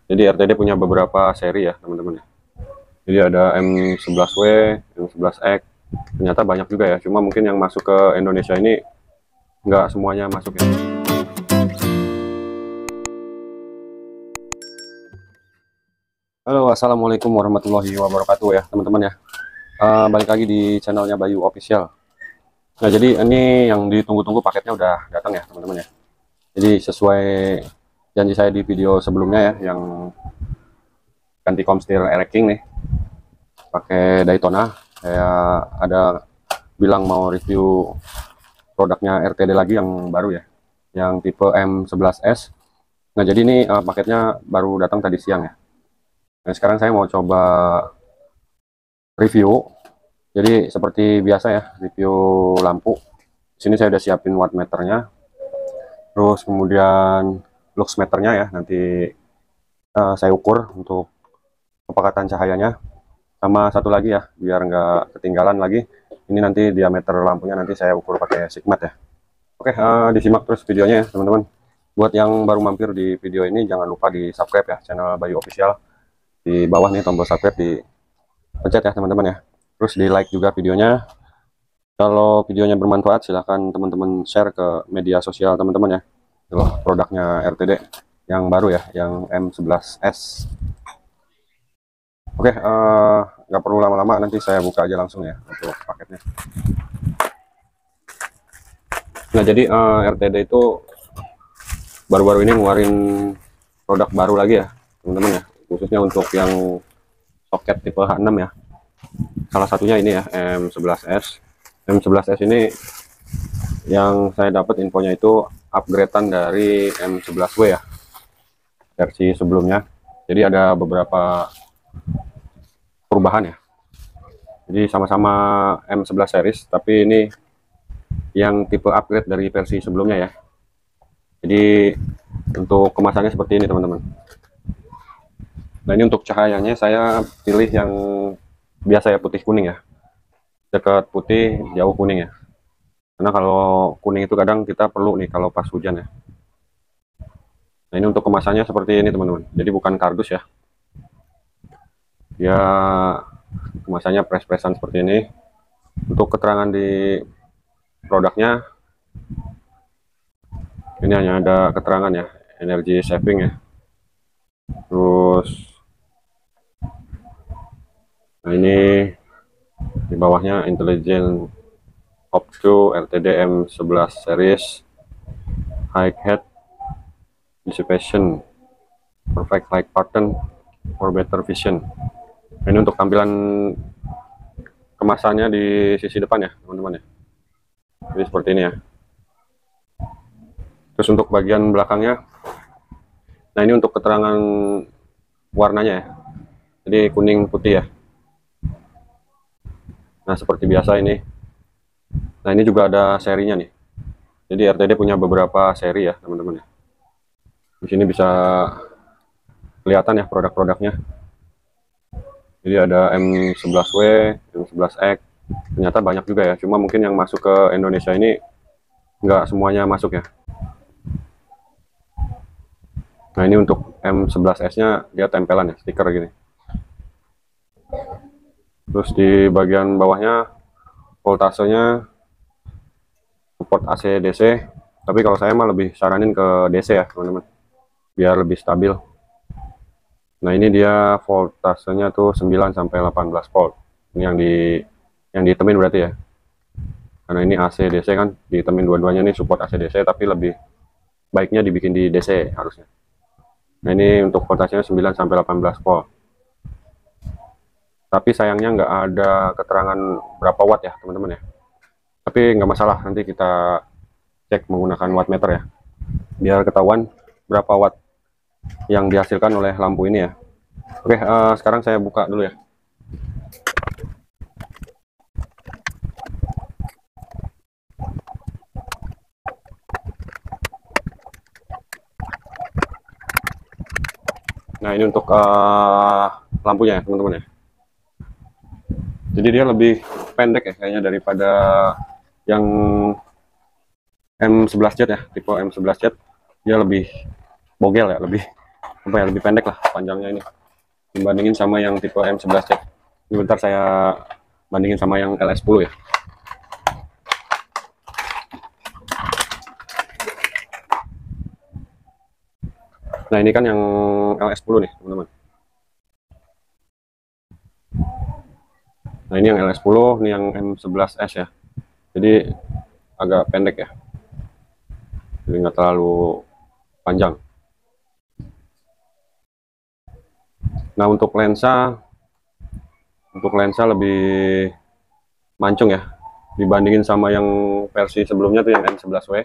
Jadi RTD punya beberapa seri ya teman-teman ya. Jadi ada M11W, M11X, ternyata banyak juga ya. Cuma mungkin yang masuk ke Indonesia ini nggak semuanya masuk ya. Halo, assalamualaikum warahmatullahi wabarakatuh ya teman-teman ya. Balik lagi di channelnya Bayu Official. Nah jadi ini yang ditunggu-tunggu paketnya udah datang ya teman-teman ya. Jadi sesuai janji saya di video sebelumnya ya, yang ganti komstir Ereking nih pakai Daytona, saya ada bilang mau review produknya RTD lagi yang baru ya, yang tipe M11S. Nah jadi ini paketnya baru datang tadi siang ya. Nah sekarang saya mau coba review. Jadi seperti biasa ya, review lampu. Di sini saya udah siapin wattmeternya, terus kemudian lux meternya ya, nanti saya ukur untuk kepekatan cahayanya. Sama satu lagi ya, biar nggak ketinggalan lagi, ini nanti diameter lampunya nanti saya ukur pakai Sigmat ya. Oke, disimak terus videonya ya teman-teman. Buat yang baru mampir di video ini, jangan lupa di subscribe ya channel Bayu Official. Di bawah nih tombol subscribe dipencet ya teman-teman ya. Terus di like juga videonya. Kalau videonya bermanfaat, silahkan teman-teman share ke media sosial teman-teman ya. Tuh, produknya RTD yang baru ya, yang M11S. Oke, nggak perlu lama-lama, nanti saya buka aja langsung ya untuk paketnya. Nah jadi RTD itu baru-baru ini ngeluarin produk baru lagi ya teman-teman ya, khususnya untuk yang soket tipe H6 ya. Salah satunya ini ya, M11S. M11S ini yang saya dapat infonya itu upgradean dari M11W ya, versi sebelumnya. Jadi ada beberapa perubahan ya. Jadi sama-sama M11 series, tapi ini yang tipe upgrade dari versi sebelumnya ya. Jadi untuk kemasannya seperti ini teman-teman. Nah ini untuk cahayanya saya pilih yang biasa ya, putih kuning ya. Dekat putih, jauh kuning ya. Karena kalau kuning itu kadang kita perlu nih kalau pas hujan ya. Nah ini untuk kemasannya seperti ini teman-teman. Jadi bukan kardus ya. Ya kemasannya pres-presan seperti ini. Untuk keterangan di produknya, ini hanya ada keterangan ya, energy saving ya. Terus nah ini di bawahnya intelligent opto RTD M11 series, high head dissipation, perfect light pattern for better vision. Nah, ini untuk tampilan kemasannya di sisi depan ya teman-teman ya. Jadi seperti ini ya. Terus untuk bagian belakangnya, nah ini untuk keterangan warnanya ya. Jadi kuning putih ya. Nah seperti biasa ini. Nah ini juga ada serinya nih. Jadi RTD punya beberapa seri ya teman-teman ya. Di sini bisa kelihatan ya produk-produknya. Jadi ada M11W, M11X. Ternyata banyak juga ya. Cuma mungkin yang masuk ke Indonesia ini nggak semuanya masuk ya. Nah ini untuk M11S-nya dia tempelan ya, stiker gini. Terus di bagian bawahnya voltasenya support AC DC. Tapi kalau saya mah lebih saranin ke DC ya teman-teman, biar lebih stabil. Nah ini dia voltasenya tuh 9 sampai 18 volt. Ini yang ditemin berarti ya. Karena ini AC DC kan, ditemin dua-duanya nih support AC DC, tapi lebih baiknya dibikin di DC harusnya. Nah ini untuk voltasenya 9 sampai 18 volt. Tapi sayangnya nggak ada keterangan berapa watt ya teman-teman ya. Tapi nggak masalah, nanti kita cek menggunakan wattmeter ya, biar ketahuan berapa watt yang dihasilkan oleh lampu ini ya. Oke, sekarang saya buka dulu ya. Nah ini untuk lampunya ya teman-teman ya. Jadi dia lebih pendek ya kayaknya daripada yang M11Z ya, tipe M11Z. Dia lebih bogel ya, lebih apa ya, lebih pendek lah panjangnya ini dibandingin sama yang tipe M11C. Ini bentar saya bandingin sama yang LS10 ya. Nah ini kan yang LS10 nih teman-teman. Nah ini yang LS10, ini yang M11S ya. Jadi agak pendek ya. Jadi nggak terlalu panjang. Nah untuk lensa lebih mancung ya dibandingin sama yang versi sebelumnya tuh yang M11W.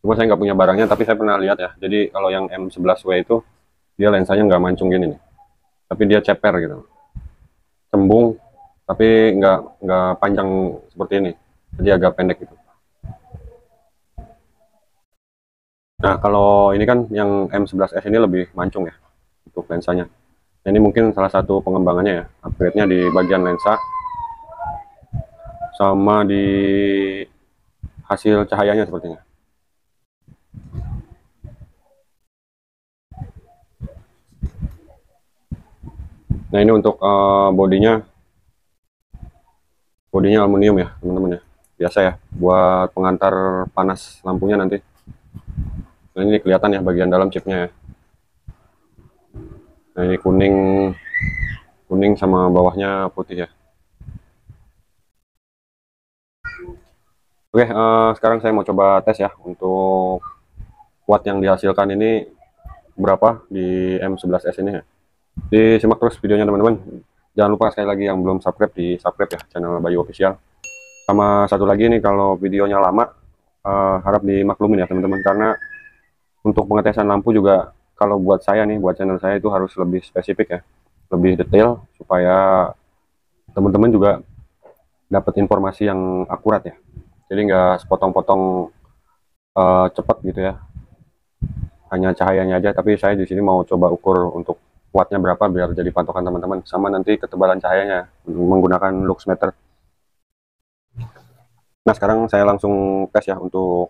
Cuma saya nggak punya barangnya, tapi saya pernah lihat ya. Jadi kalau yang M11W itu dia lensanya nggak mancung gini nih, tapi dia ceper gitu, cembung, tapi nggak panjang seperti ini, jadi agak pendek gitu. Nah kalau ini kan yang M11S ini lebih mancung ya untuk lensanya. Nah, ini mungkin salah satu pengembangannya ya, upgrade-nya di bagian lensa sama di hasil cahayanya sepertinya. Nah ini untuk bodinya aluminium ya teman-teman ya, biasa ya buat pengantar panas lampunya nanti. Nah ini kelihatan ya bagian dalam chipnya ya. Nah ini kuning sama bawahnya putih ya. Oke, sekarang saya mau coba tes ya untuk watt yang dihasilkan ini berapa di M11S ini ya. Disimak terus videonya teman-teman. Jangan lupa sekali lagi yang belum subscribe, di subscribe ya channel Bayu Official. Sama satu lagi nih, kalau videonya lama harap dimaklumin ya teman-teman, karena untuk pengetesan lampu juga kalau buat saya nih, buat channel saya itu harus lebih spesifik ya, lebih detail supaya teman-teman juga dapat informasi yang akurat ya. Jadi nggak sepotong-potong cepat gitu ya, hanya cahayanya aja. Tapi saya di sini mau coba ukur untuk wattnya berapa biar jadi patokan teman-teman, sama nanti ketebalan cahayanya menggunakan lux meter. Nah sekarang saya langsung tes ya untuk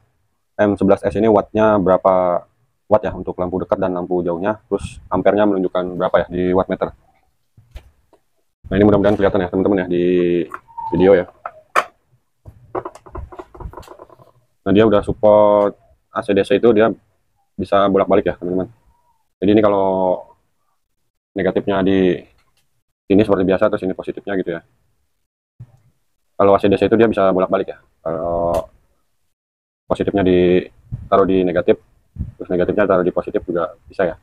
M11S ini wattnya berapa watt ya untuk lampu dekat dan lampu jauhnya, terus ampernya menunjukkan berapa ya di wattmeter. Nah ini mudah-mudahan kelihatan ya teman-teman ya di video ya. Nah dia udah support AC/DC, itu dia bisa bolak-balik ya teman-teman. Jadi ini kalau negatifnya di sini seperti biasa, terus ini positifnya gitu ya. Kalau AC/DC itu dia bisa bolak-balik ya. Kalau positifnya ditaruh di negatif, terus negatifnya taruh di positif juga bisa ya.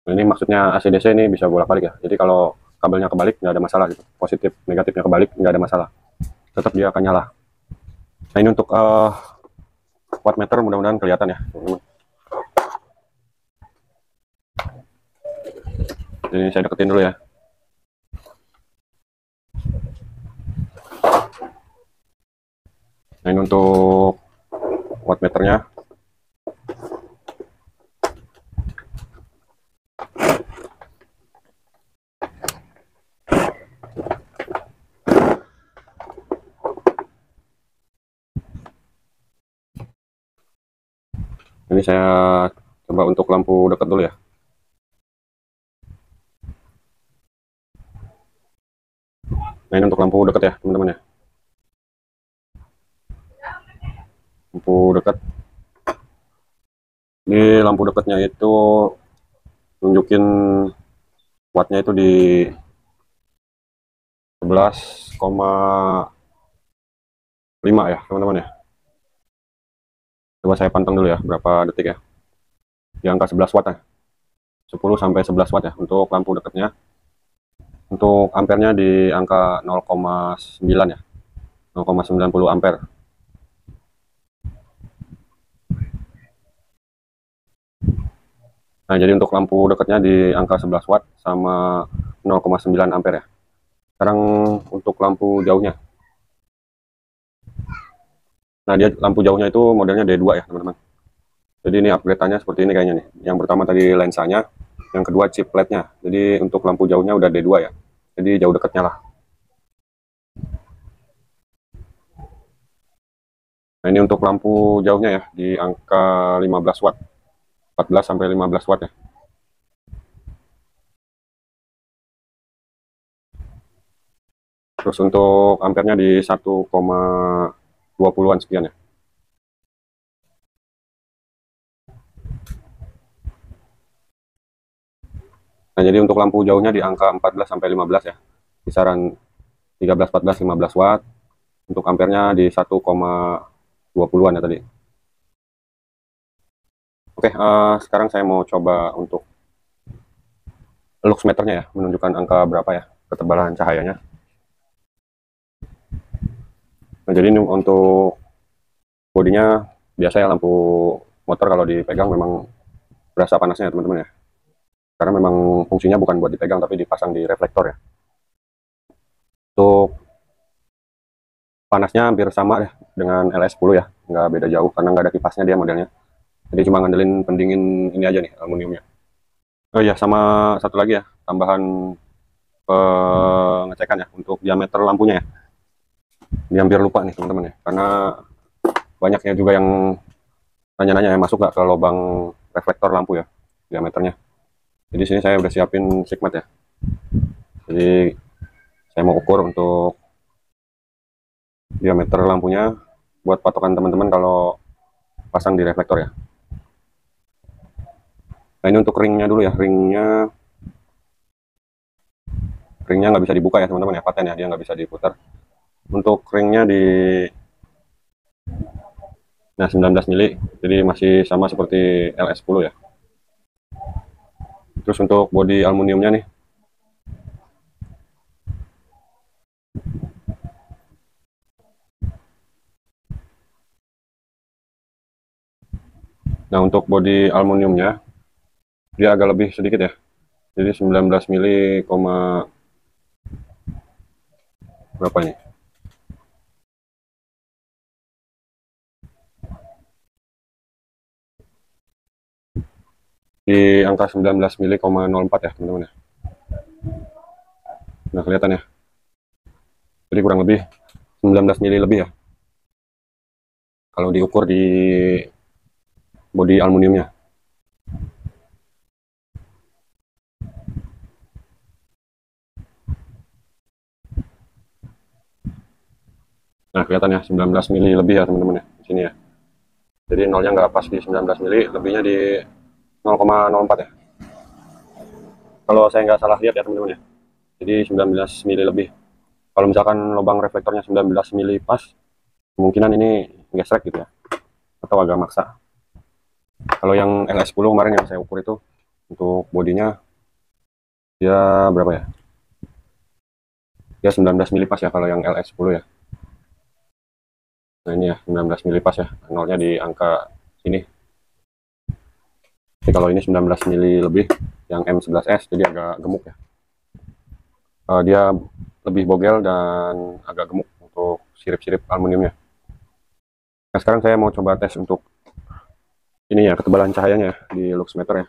Nah, ini maksudnya AC/DC ini bisa bolak-balik ya. Jadi kalau kabelnya kebalik nggak ada masalah gitu. Positif negatifnya kebalik nggak ada masalah. Tetap dia akan nyala. Nah ini untuk wattmeter mudah-mudahan kelihatan ya teman-teman. Jadi saya deketin dulu ya. Nah ini untuk wattmeternya. Ini saya coba untuk lampu dekat dulu ya. Nah ini untuk lampu dekat ya teman-teman ya. Lampu dekat. Ini lampu dekatnya itu nunjukin wattnya itu di 11,5 ya teman-teman ya. Coba saya pantang dulu ya berapa detik ya. Di angka 11 watt ya. 10 sampai 11 watt ya untuk lampu dekatnya. Untuk ampernya di angka 0,9 ya. 0,90 ampere. Nah, jadi untuk lampu dekatnya di angka 11 watt sama 0,9 ampere ya. Sekarang untuk lampu jauhnya. Nah, dia lampu jauhnya itu modelnya D2 ya, teman-teman. Jadi ini upgrade-nya seperti ini kayaknya nih. Yang pertama tadi lensanya, yang kedua chip LED-nya. Jadi untuk lampu jauhnya udah D2 ya. Jadi jauh dekatnya lah. Nah, ini untuk lampu jauhnya ya di angka 15 watt. 14 sampai 15 watt ya. Terus untuk ampernya di 1,20-an sekian ya. Nah, jadi untuk lampu jauhnya di angka 14 sampai 15 ya. Kisaran 13, 14, 15 watt. Untuk ampernya di 1,20-an ya tadi. Oke, sekarang saya mau coba untuk lux meternya ya, menunjukkan angka berapa ya ketebalan cahayanya. Nah, jadi ini untuk bodinya biasa ya, lampu motor kalau dipegang memang berasa panasnya ya teman-teman ya. Karena memang fungsinya bukan buat dipegang tapi dipasang di reflektor ya. Untuk panasnya hampir sama ya dengan LS10 ya, nggak beda jauh karena nggak ada kipasnya dia modelnya. Jadi cuma ngandelin pendingin ini aja nih, aluminiumnya. Oh iya, sama satu lagi ya, tambahan pengecekan ya untuk diameter lampunya ya. Ini hampir lupa nih teman-teman ya, karena banyaknya juga yang nanya-nanya ya, masuk nggak ke lubang reflektor lampu ya diameternya. Jadi sini saya udah siapin sigmat ya. Jadi saya mau ukur untuk diameter lampunya buat patokan teman-teman kalau pasang di reflektor ya. Nah, ini untuk ringnya dulu ya. Ringnya nggak bisa dibuka ya teman-teman ya, paten ya, dia nggak bisa diputar. Untuk ringnya di 19 mili, jadi masih sama seperti LS10 ya. Terus untuk bodi aluminiumnya nih, nah untuk bodi aluminiumnya dia agak lebih sedikit ya, jadi 19 mili, berapa ini, di angka 19 mili, 04 ya teman-teman ya. Nah, kelihatan ya, jadi kurang lebih 19 mili lebih ya kalau diukur di bodi aluminiumnya. Nah, kelihatan ya 19 mili lebih ya teman-teman ya di sini ya. Jadi nolnya nggak pas di 19 mili, lebihnya di 0,04 ya. Kalau saya nggak salah lihat ya teman-teman ya. Jadi 19 mili lebih. Kalau misalkan lubang reflektornya 19 mili pas, kemungkinan ini gesrek gitu ya. Atau agak maksa. Kalau yang LS10 kemarin yang saya ukur itu, untuk bodinya dia berapa ya? Dia 19 mili pas ya kalau yang LS10 ya. Nah, ini ya 19 mili pas ya. Nolnya di angka sini. Jadi kalau ini 19 mili lebih, yang M11S jadi agak gemuk ya. Dia lebih bogel dan agak gemuk untuk sirip-sirip aluminiumnya. Nah, sekarang saya mau coba tes untuk ini ya, ketebalan cahayanya di luxmeter ya.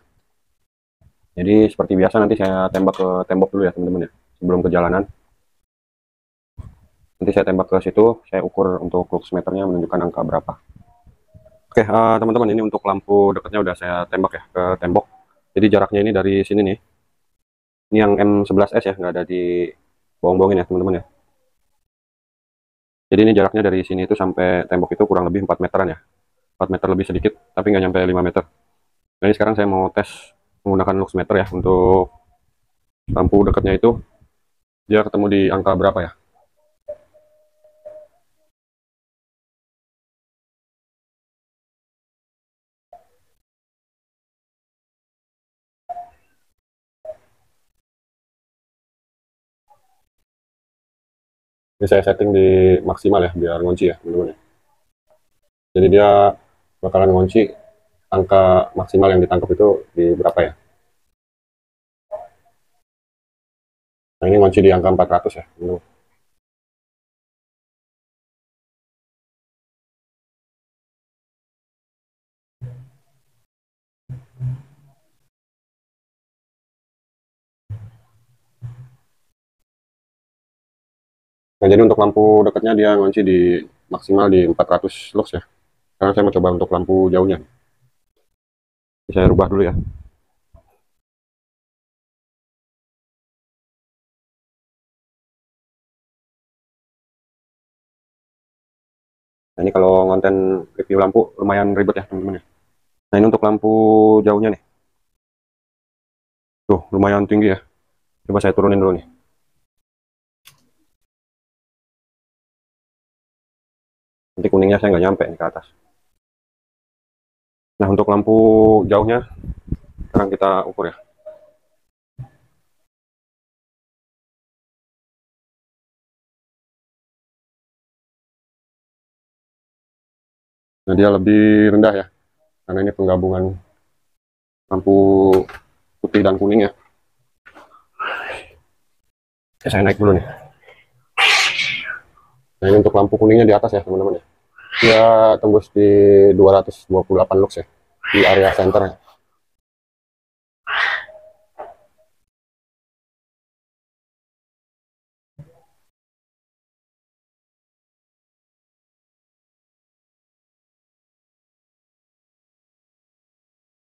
Jadi seperti biasa nanti saya tembak ke tembok dulu ya teman-teman ya, sebelum ke jalanan. Nanti saya tembak ke situ, saya ukur untuk luxmeternya menunjukkan angka berapa. Oke, teman-teman, ini untuk lampu dekatnya udah saya tembak ya ke tembok. Jadi jaraknya ini dari sini nih. Ini yang M11S ya, nggak ada di bohong-bohongin ya teman-teman ya. Jadi ini jaraknya dari sini itu sampai tembok itu kurang lebih 4 meteran ya. 4 meter lebih sedikit, tapi nggak nyampe 5 meter. Nah, ini sekarang saya mau tes menggunakan luxmeter ya untuk lampu dekatnya itu dia ketemu di angka berapa ya. Ini saya setting di maksimal ya biar ngunci ya teman-teman ya. Jadi dia bakalan ngunci angka maksimal yang ditangkap itu di berapa ya. Nah, ini ngunci di angka 400 ya teman-teman. Nah, jadi untuk lampu dekatnya dia ngunci di maksimal di 400 lux ya. Sekarang saya mau coba untuk lampu jauhnya. Saya rubah dulu ya. Nah, ini kalau konten review lampu lumayan ribet ya teman-teman ya. Nah, ini untuk lampu jauhnya nih. Tuh, lumayan tinggi ya. Coba saya turunin dulu nih. Nanti kuningnya saya nggak nyampe nih ke atas. Nah, untuk lampu jauhnya sekarang kita ukur ya. Nah, dia lebih rendah ya, karena ini penggabungan lampu putih dan kuning ya. Oke, saya naik dulu nih. Nah, ini untuk lampu kuningnya di atas ya teman-teman ya. Dia tembus di 228 lux ya, di area center ya.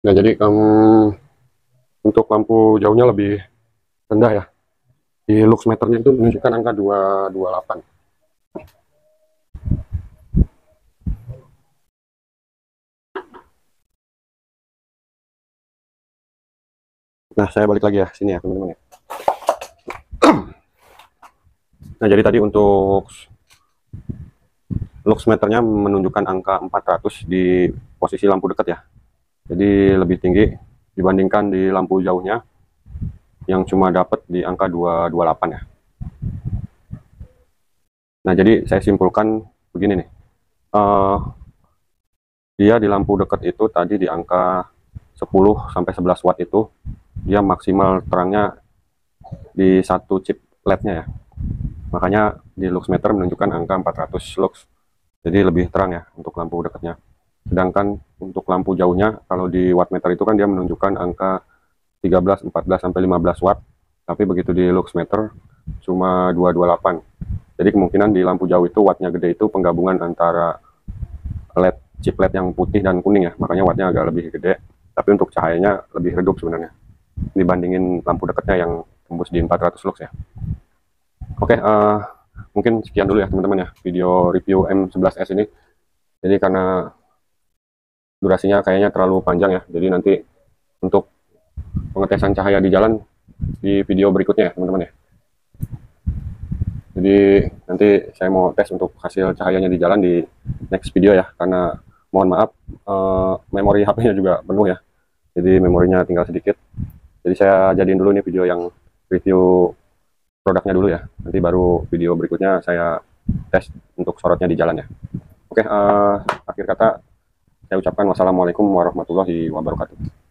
Nah, jadi untuk lampu jauhnya lebih rendah ya. Di lux meternya itu menunjukkan angka 228. Nah, saya balik lagi ya sini ya teman-teman ya. Nah, jadi tadi untuk lux meternya menunjukkan angka 400 di posisi lampu dekat ya. Jadi lebih tinggi dibandingkan di lampu jauhnya yang cuma dapat di angka 228 ya. Nah, jadi saya simpulkan begini nih. Dia di lampu dekat itu tadi di angka 10 sampai 11 watt itu dia maksimal terangnya di satu chip LED-nya ya. Makanya di lux meter menunjukkan angka 400 lux. Jadi lebih terang ya untuk lampu dekatnya. Sedangkan untuk lampu jauhnya kalau di watt meter itu kan dia menunjukkan angka 13, 14 sampai 15 watt. Tapi begitu di lux meter cuma 228. Jadi kemungkinan di lampu jauh itu wattnya gede itu penggabungan antara LED, chip LED yang putih dan kuning ya. Makanya wattnya agak lebih gede. Tapi untuk cahayanya lebih redup sebenarnya dibandingin lampu dekatnya yang tembus di 400 lux ya. Oke, mungkin sekian dulu ya teman-teman ya video review M11S ini. Jadi karena durasinya kayaknya terlalu panjang ya, jadi nanti untuk pengetesan cahaya di jalan di video berikutnya ya teman-teman ya. Jadi nanti saya mau tes untuk hasil cahayanya di jalan di next video ya, karena mohon maaf memori HP-nya juga penuh ya, jadi memorinya tinggal sedikit. Jadi saya jadiin dulu nih video yang review produknya dulu ya, nanti baru video berikutnya saya tes untuk sorotnya di jalan ya. Oke, akhir kata saya ucapkan wassalamualaikum warahmatullahi wabarakatuh.